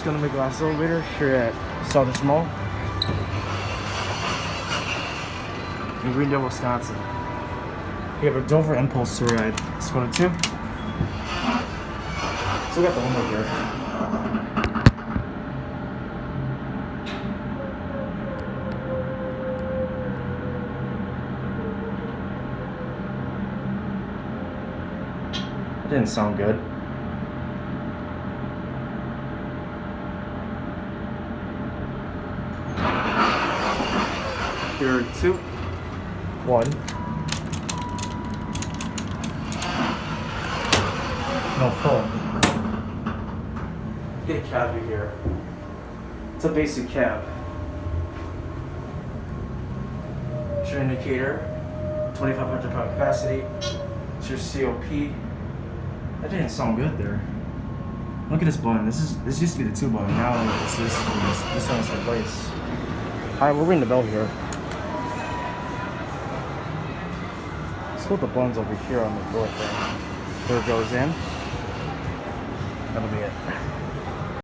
gonna make glass elevator here at Southridge Mall in Greendale, Wisconsin. We have a Dover Impulse to ride. Let's go to 2. Still got the window here. That didn't sound good. Here are 2. 1. No phone. Get a cab here. It's a basic cab. It's your indicator. 2,500 pound capacity. It's your COP. That didn't sound good there. Look at this button. This used to be the 2 button. Now it's this one's replaced. Alright, we'll ring the bell here. Let's put the buttons over here on the door thing. Door goes in. That'll be it.